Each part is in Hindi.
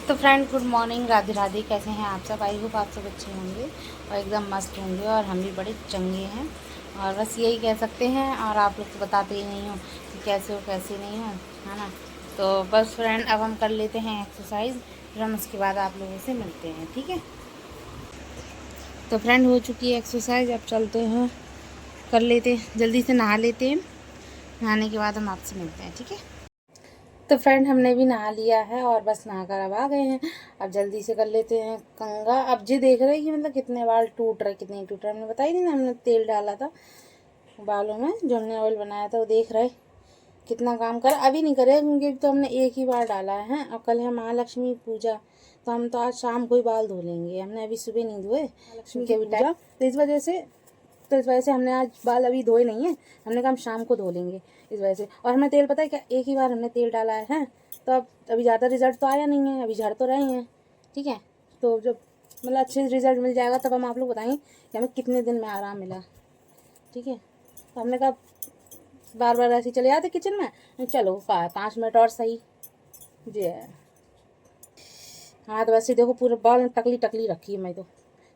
तो friend good morning, Radhe Radhe. कैसे हैं आप सब? आई होप आप सब अच्छे होंगे और एकदम मस्त होंगे और हम भी बड़े चंगे हैं। और बस यही कह सकते हैं, और आप लोग तो बताते ही नहीं हो कि कैसे हो कैसे नहीं हो, है ना। तो बस फ्रेंड अब हम कर लेते हैं एक्सरसाइज, फिर हम उसके बाद आप लोगों से मिलते हैं, ठीक है। तो फ्रेंड हो चुकी है एक्सरसाइज, अब चलते हैं कर लेते हैं, जल्दी से नहा लेते हैं। नहाने के बाद हम आपसे मिलते हैं, ठीक है। तो फ्रेंड हमने भी नहा लिया है और बस नहाकर अब आ गए हैं। अब जल्दी से कर लेते हैं कंघा। अब जी देख रहे हैं कि मतलब कितने बाल टूट रहे कितने नहीं टूट रहे। हमने बताई नहीं ना, हमने तेल डाला था बालों में, जो हमने ऑयल बनाया था, वो देख रहे कितना काम कर। अभी नहीं करे क्योंकि तो हमने एक ही बार डाला है और कल है महालक्ष्मी पूजा, तो हम तो आज शाम को ही बाल धो लेंगे। हमने अभी सुबह नहीं धोए महालक्ष्मी की पूजा, तो इस वजह से हमने आज बाल अभी धोए नहीं है। हमने कहा हम शाम को धो लेंगे इस वजह से। और हमें तेल पता है क्या, एक ही बार हमने तेल डाला है, तो अब अभी ज़्यादा रिजल्ट तो आया नहीं है, अभी झड़ तो रहे हैं, ठीक है। तो जब मतलब अच्छे रिजल्ट मिल जाएगा तब हम आप लोग बताएंगे कि हमें कितने दिन में आराम मिला, ठीक है। तो हमने कहा बार बार ऐसे चले जाते किचन में, चलो 5 मिनट और सही जी है। हाँ तो वैसे देखो पूरे बाल टकली टकली रखी है मैं तो,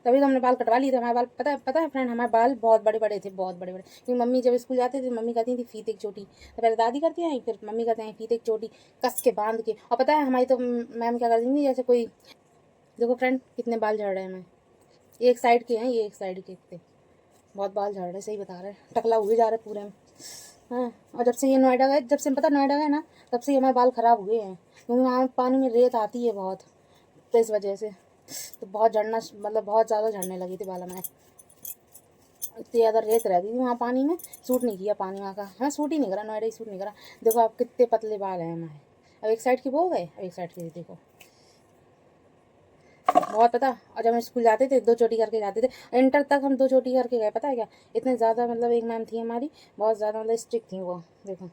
तभी तो हमने बाल कटवा लिए थे। हमारे बाल पता है फ्रेंड, हमारे बाल बहुत बड़े बड़े थे, बहुत बड़े बड़े। क्योंकि मम्मी जब स्कूल जाते थे मम्मी कहती थी फीते की चोटी, तो पहले दादी करती हैं फिर मम्मी कहते हैं फीते की चोटी कस के बांध के। और पता है हमारी तो मैम क्या करती थी, जैसे कोई देखो फ्रेंड कितने बाल झड़ रहे हैं, मैं एक साइड के हैं, ये एक साइड के थे, बहुत बाल झड़ रहे, सही बता रहे, टकला हुए जा रहे पूरे में। हाँ, और जब से ये नोएडा गए, जब से पता नोएडा गए ना, तब से हमारे बाल ख़राब हुए हैं, क्योंकि वहाँ पानी में रेत आती है बहुत, तो इस वजह से तो बहुत झड़ना, मतलब बहुत ज़्यादा झड़ने लगी थी बाल हमारे। इतनी ज़्यादा रेत रहती थी वहाँ पानी में, सूट नहीं किया पानी वहाँ का, हाँ सूट ही नहीं करा, नोएडा ही सूट नहीं करा। देखो आप कितने पतले बाल हैं हमारे, अब एक साइड के वो हो गए, अब एक साइड के देखो बहुत पता। और जब हम स्कूल जाते थे 2 चोटी करके जाते थे, इंटर तक हम 2 चोटी करके गए, पता है क्या। इतने ज़्यादा मतलब एक मैम थी हमारी, बहुत ज़्यादा मतलब स्ट्रिक्ट थी वो, देखो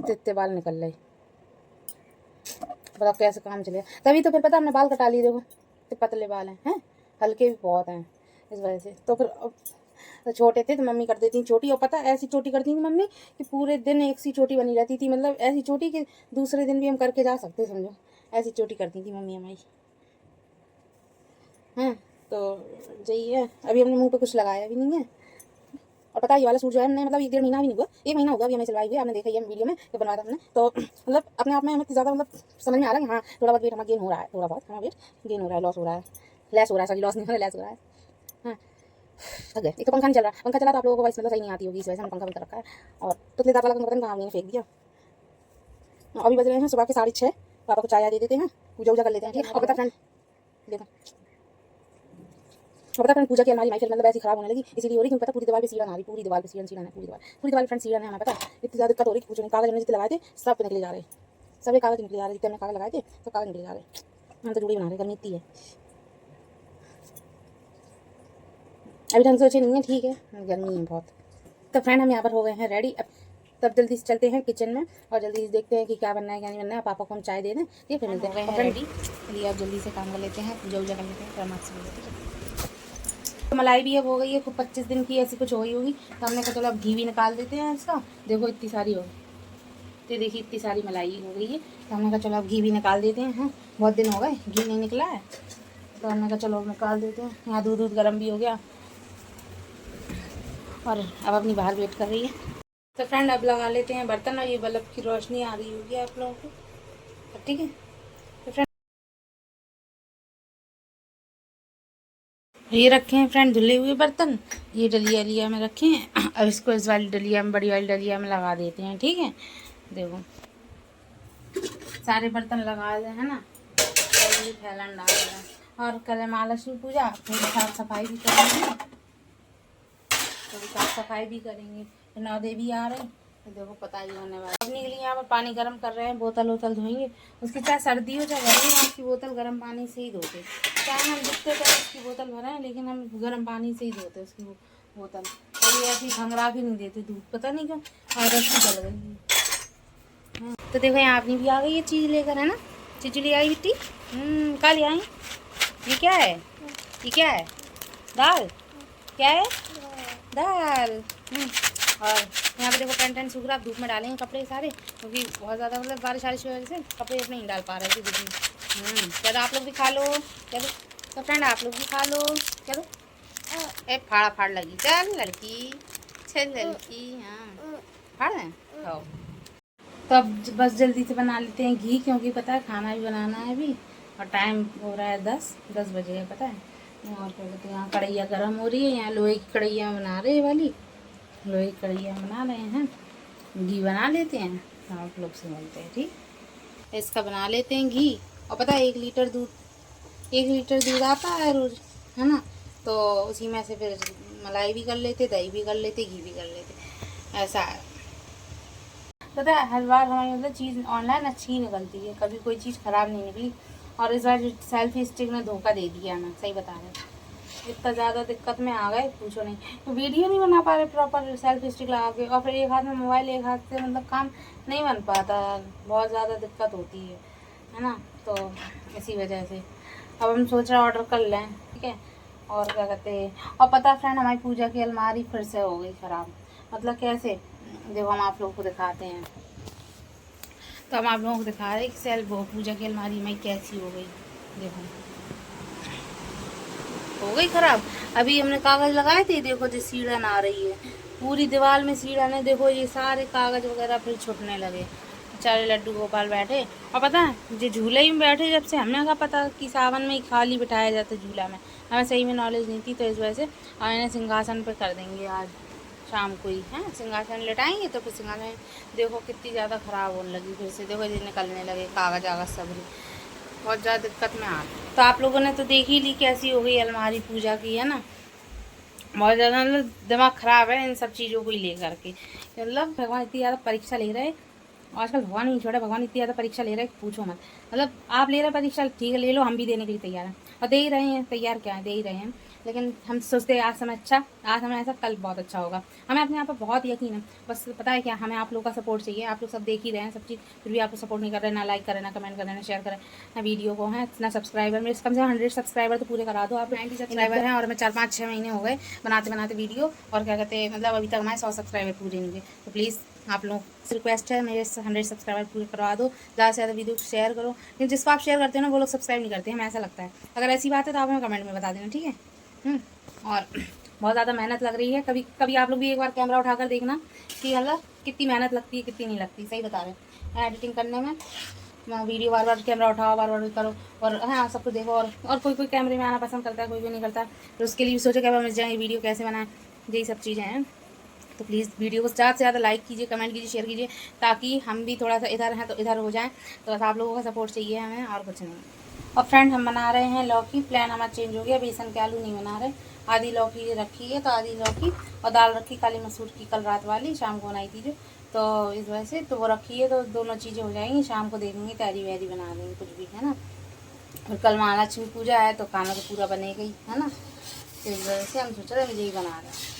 इतने बाल निकल रहे, बताओ कैसे काम चलेगा। तभी तो फिर पता हमने बाल कटा लिए, देखो इतने पतले बाल हैं, हल्के भी बहुत हैं इस वजह से। तो फिर तो छोटे थे तो मम्मी कर देती चोटी, और पता ऐसी चोटी करती थी मम्मी कि पूरे दिन एक सी चोटी बनी रहती थी, मतलब ऐसी चोटी कि दूसरे दिन भी हम करके जा सकते, समझो ऐसी चोटी करती थी मम्मी हमारी। हाँ तो यही है, अभी हमने मुंह पे कुछ लगाया भी नहीं है। और पता है ये वाला सूट जो है हमने मतलब 1 डेढ़ महीना भी नहीं हुआ, 1 महीना होगा अभी हमें सिलवाई हुई, आपने देखा ही है वीडियो में तो बनवाया था हमने। तो मतलब अपने आप में हमें ज़्यादा मतलब समझ में आ रहा है कि हाँ थोड़ा बहुत वेट हमारा गेन हो रहा है, थोड़ा बहुत हमारा वेट गेन हो रहा है, लॉस हो रहा है, लेस हो रहा है, सॉरी लॉस नहीं हो रहा है, लेस हो रहा है। हाँ थक गए, एक तो पंखा नहीं चल रहा, पंखा चला तो आप लोगों को वॉइस मतलब सही नहीं आती होगी, इस वजह से हमने पंखा बंद कर रखा है। और तुतले दांत वाला पंखा पता नहीं कहाँ हमने फेंक दिया। अभी बज रहे हैं सुबह के 6:30, पापा को चाय दे देते हैं, पूजा वूजा कर लेते हैं, ठीक है। और पता फ्रेंड देखो, और पता फ्रेंड पूजा की अलमारी हमारी फिर मतलब ऐसी खराब होने लगी, इसीलिए हो रही, क्योंकि पता पूरी दीवार पे सीढ़न आ रही, पूरी दीवार पे सीढ़न है, पूरी दीवार फ्रेंड सीढ़न है हमें, पता इतनी ज़्यादा दिक्कत हो रही कि कुछ नहीं। कागज हमने जितने लगाए थे सब निकले जा रहे, सभी कागज निकले जा रहे, जितने हमने कागज लगाए थे सब कागज निकले जा रहे। हम तो जुड़ी बना रहे, गर्मी इतनी है, अभी ढंग से सोचे नहीं है, ठीक है गर्मी है बहुत। तो फ्रेंड हम यहाँ पर हो गए हैं रेडी, अब तब जल्दी से चलते हैं किचन में और जल्दी से देखते हैं कि क्या बनना है क्या नहीं बनना है। पापा को हम चाय दे दें, ठीक फिर मिलते हैं रेडी। चलिए अब जल्दी से काम कर लेते हैं, पूजा वूजा कर लेते हैं, फिर हम आपसे मिलते हैं। तो मलाई भी अब हो गई है, खूब 25 दिन की ऐसी कुछ हो गई होगी, तो हमने कहा चलो अब घी भी निकाल देते हैं इसका। देखो इतनी सारी हो गई, तो देखिए इतनी सारी मलाई हो गई है, तो हमने कहा चलो अब घी भी निकाल देते हैं। हाँ बहुत दिन हो गए घी नहीं निकला है, तो हमने कहा चलो अब निकाल देते हैं। यहाँ दूध गर्म भी हो गया और अब अपनी बाहर वेट कर रही है। तो फ्रेंड अब लगा लेते हैं बर्तन, और ये बल्ब की रोशनी आ रही होगी आप लोगों को, तो ठीक है। तो फ्रेंड ये रखे हैं फ्रेंड धुले हुए बर्तन, ये डलिया लिया में रखे हैं। अब इसको इस वाली डलिया में, बड़ी वाली डलिया में लगा देते हैं, ठीक है। देखो सारे बर्तन लगा दे है ना, तो ये फैलन डाल रहा है। और कल महालक्ष्मी पूजा, फिर साफ सफाई भी करेंगे, थोड़ी साफ सफाई भी करेंगे, फिर नौदे भी आ रहे हैं, तो देखो पता ही होने वाला। अपने के लिए यहाँ पर पानी गर्म कर रहे हैं, बोतल वोतल धोएंगे उसकी, चाहे सर्दी हो चाहे गर्मी हो, उसकी बोतल गर्म पानी से ही धोते। चाहे हम जितने तरह उसकी बोतल भरें, लेकिन हम गर्म पानी से ही धोते उसकी बोतल। और ये ऐसी खंगरा भी नहीं देते दूध, पता नहीं क्यों, और रस्सी चल गई। हाँ तो देखो यहाँ अपनी भी आ गई ये चीज़ लेकर, है ना, चीज़ ले आई बिट्टी। कहाँ ले आई, ये क्या है, ये क्या है, दाल, क्या है दाल। और यहाँ पे देखो पेंट एंड सूख रहा, धूप में डालेंगे कपड़े सारे, क्योंकि बहुत ज़्यादा मतलब बारिश वारिश की वजह से कपड़े अपने नहीं डाल पा रहे थे धूप में। चलो आप लोग भी खा लो। चलो तो फ्रेंड आप लोग भी खा लो। चलो ए फाड़ा फाड़ लगी, चल लड़की, चल लड़की, हाँ फाड़ दें खाओ। तो अब बस जल्दी से बना लेते हैं घी, क्योंकि पता है खाना भी बनाना है अभी, और टाइम हो रहा है 10 बजे है पता है। और क्या कहते हैं, यहाँ कढ़ैया गर्म हो रही है, यहाँ लोहे की कढ़ैया बना रहे वाली, लोहे की कढ़ैया बना रहे हैं। घी बना लेते हैं, आप लोग से मिलते हैं ठीक। इसका बना लेते हैं घी। और पता है 1 लीटर दूध आता है रोज़, है ना, तो उसी में से फिर मलाई भी कर लेते, दही भी कर लेते, घी भी कर लेते, ऐसा है। पता है हर बार हमारी मतलब चीज़ ऑनलाइन अच्छी ही निकलती है, कभी कोई चीज़ ख़राब नहीं निकली। और इस बार जो सेल्फी स्टिक ने धोखा दे दिया हमें, सही बता रहे, इतना ज़्यादा दिक्कत में आ गए पूछो नहीं। तो वीडियो नहीं बना पा रहे प्रॉपर सेल्फी स्टिक लगा के, और फिर एक हाथ में मोबाइल एक हाथ से मतलब काम नहीं बन पाता, बहुत ज़्यादा दिक्कत होती है ना। तो इसी वजह से अब हम सोच रहे ऑर्डर कर लें, ठीक है। और क्या कहते हैं, और पता फ्रेंड हमारी पूजा की अलमारी फिर से हो गई ख़राब। मतलब कैसे, देखो हम आप लोगों को दिखाते हैं। तो हम आप लोगों को दिखा रहे हैं कि सेल वो पूजा की अलमारी में कैसी हो गई, देखो हो गई ख़राब। अभी हमने कागज़ लगाए थे, देखो जो सीढ़न आ रही है पूरी दीवार में, सीढ़न है देखो, ये सारे कागज़ वगैरह फिर छूटने लगे। बेचारे लड्डू गोपाल बैठे, और पता है जो झूले में बैठे, जब से हमने कहा पता कि सावन में ही खाली बिठाया जाता झूला में, हमें सही में नॉलेज नहीं थी, तो इस वजह से और इन्हें सिंहासन पर कर देंगे आज शाम को ही, है सिंहासन लेटाएंगे। तो फिर सिंहासन देखो कितनी ज़्यादा ख़राब होने लगी, फिर से देखो ये निकलने लगे कागज़ आगज सब, बहुत ज़्यादा दिक्कत में आ। तो आप लोगों ने तो देख ही ली कैसी हो गई अलमारी पूजा की, है ना। बहुत ज़्यादा मतलब दिमाग ख़राब है इन सब चीज़ों को ही लेकर के, मतलब भगवान इतनी ज़्यादा परीक्षा ले रहे, आजकल भगवान नहीं छोड़ा, भगवान इतनी ज़्यादा परीक्षा ले रहे पूछो मत। मतलब आप ले रहे परीक्षा, ठीक है ले लो, हम भी देने के लिए तैयार हैं, और दे ही रहे हैं, तैयार क्या है, दे ही रहे हैं। लेकिन हम सोचते हैं आज समय अच्छा, आज समय ऐसा, कल बहुत अच्छा होगा। हमें अपने आप पर बहुत यकीन है, बस पता है क्या, हमें आप लोग का सपोर्ट चाहिए। आप लोग सब देख ही रहे हैं सब चीज़, फिर भी आप लोग सपोर्ट नहीं कर रहे, ना लाइक करें, ना कमेंट करें, ना शेयर करें, ना वीडियो को है ना सब्सक्राइबर। मेरे कम से कम 100 सब्सक्राइबर तो पूरे करा दो आप। 90 सब्सक्राइबर हैं, और मैं 4-5-6 महीने हो गए बनाते बनाते वीडियो, और क्या कहते हैं मतलब अभी तक हमारे 100 सब्सक्राइबर पूरे नहीं हुए। तो प्लीज़ आप लोग से रिक्वेस्ट है, मेरे 100 सब्सक्राइबर पूरे करवा दो, ज़्यादा से ज़्यादा वीडियो शेयर करो। लेकिन जिसको आप शेयर करते हो ना वो लोग सब्सक्राइब नहीं करते हैं, हमें ऐसा लगता है। अगर ऐसी बात है तो आप हमें कमेंट में बता देना, ठीक है। और बहुत ज़्यादा मेहनत लग रही है, कभी कभी आप लोग भी एक बार कैमरा उठाकर देखना कि मतलब कितनी मेहनत लगती है, कितनी नहीं लगती, सही बता रहे हैं एडिटिंग करने में। वीडियो बार बार कैमरा उठाओ, बार बार करो, और हाँ सब कुछ देखो। और कोई कोई कैमरे में आना पसंद करता है, कोई कोई नहीं करता, तो उसके लिए भी सोचो कैमरा मिल जाए, वीडियो कैसे बनाएं, यही सब चीज़ें हैं। तो प्लीज़ वीडियो को ज़्यादा से ज़्यादा लाइक कीजिए, कमेंट कीजिए, शेयर कीजिए, ताकि हम भी थोड़ा सा इधर हैं तो इधर हो जाएं। तो बस आप लोगों का सपोर्ट चाहिए हमें, और कुछ नहीं। और फ्रेंड हम बना रहे हैं लौकी, प्लान हमारा चेंज हो गया, बेसन के आलू नहीं बना रहे। आधी लौकी रखी है, तो आधी लौकी और दाल रखी काली मसूर की, कल रात वाली शाम को बनाई थी जो, तो इस वजह से तो वो रखी है, तो दोनों चीज़ें हो जाएंगी। शाम को देखेंगे तैयारी वैयारी बना देंगे कुछ भी, है ना। और कल महालक्ष्मी पूजा है, तो खाना तो पूरा बनेगा ही, है ना। तो इस वजह से हम सोच रहे हैं यही बना रहे हैं।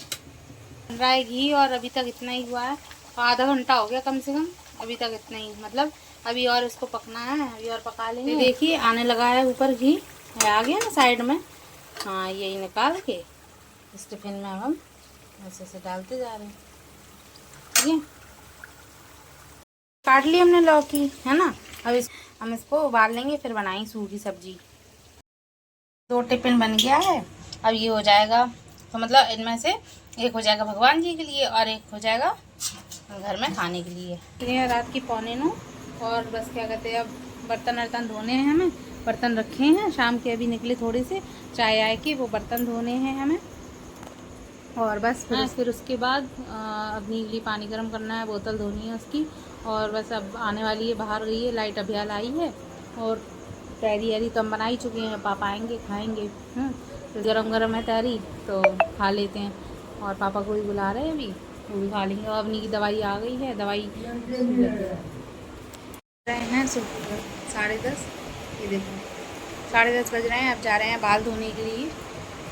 बन रहा है घी, और अभी तक इतना ही हुआ है, आधा घंटा हो गया कम से कम, अभी तक इतना ही, मतलब अभी और इसको पकना है, अभी और पका लेंगे। देखिए आने लगा है ऊपर घी, आ गया ना साइड में। हाँ यही निकाल के इस टिफिन में हम ऐसे से डालते जा रहे हैं, ठीक है। काट ली हमने लौकी, है ना। अब हम इसको उबाल लेंगे, फिर बनाएंगे सूखी सब्जी। 2 टिफिन बन गया है, अब ये हो जाएगा, तो मतलब इनमें से एक हो जाएगा भगवान जी के लिए, और एक हो जाएगा घर में खाने के लिए। ये रात की 8:45, और बस क्या कहते हैं, अब बर्तन वर्तन धोने हैं हमें, बर्तन रखे हैं शाम के, अभी निकले थोड़े से चाय आए के, वो बर्तन धोने हैं हमें। और बस फिर उसके बाद अपनी लिए पानी गर्म करना है, बोतल धोनी है उसकी। और बस अब आने वाली है, बाहर गई है, लाइट अभी हाल आई है। और तैयारी तो हम बना ही चुके हैं, पापा आएंगे खाएंगे। तो गरम गरम है तैयारी, तो खा लेते हैं। और पापा को भी बुला रहे हैं अभी, वो भी खा लेंगे। और अपनी की दवाई आ गई है, दवाई रहे हैं सुबह 10:30, ये देखो 10:30 बज रहे हैं। अब जा रहे हैं बाल धोने के लिए,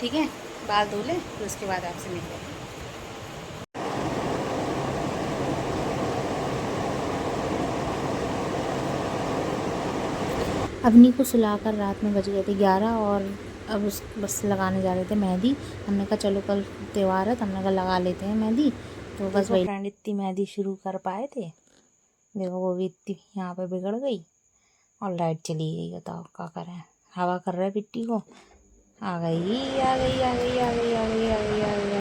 ठीक है। बाल धो लें, फिर उसके बाद आपसे मिलते हैं। अवनी को सुलाकर रात में बज गए थे 11, और अब उस बस लगाने जा रहे थे मेहंदी। हमने कहा चलो कल त्यौहार है, तो हमने कहा लगा लेते हैं मेहंदी। तो बस वही फ्रेंड इतनी मेहंदी शुरू कर पाए थे, देखो वो भी इतनी यहाँ पे बिगड़ गई। और लाइट चली गई। बताओ क्या करें, हवा कर रहा है पिट्टी को। आ गई आ गई आ गई आ गई आ गई आ गई आ गई।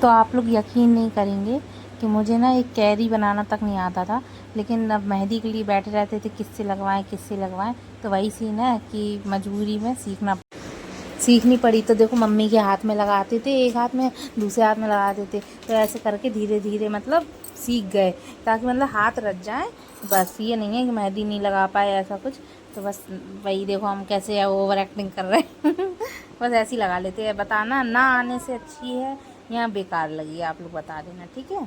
तो आप लोग यकीन नहीं करेंगे कि मुझे ना एक कैरी बनाना तक नहीं आता था, लेकिन अब मेहंदी के लिए बैठे रहते थे किससे लगवाएं किससे लगवाएं, तो वही सीन है कि मजबूरी में सीखनी पड़ी। तो देखो मम्मी के हाथ में लगाते थे, एक हाथ में दूसरे हाथ में लगाते थे, तो ऐसे करके धीरे धीरे मतलब सीख गए, ताकि मतलब हाथ रच जाए। बस ये नहीं है कि मेहंदी नहीं लगा पाए ऐसा कुछ। तो बस वही देखो हम कैसे ओवर एक्टिंग कर रहे हैं बस ऐसे ही लगा लेते हैं। बताना ना आने से अच्छी है या बेकार लगी, आप लोग बता देना, ठीक है।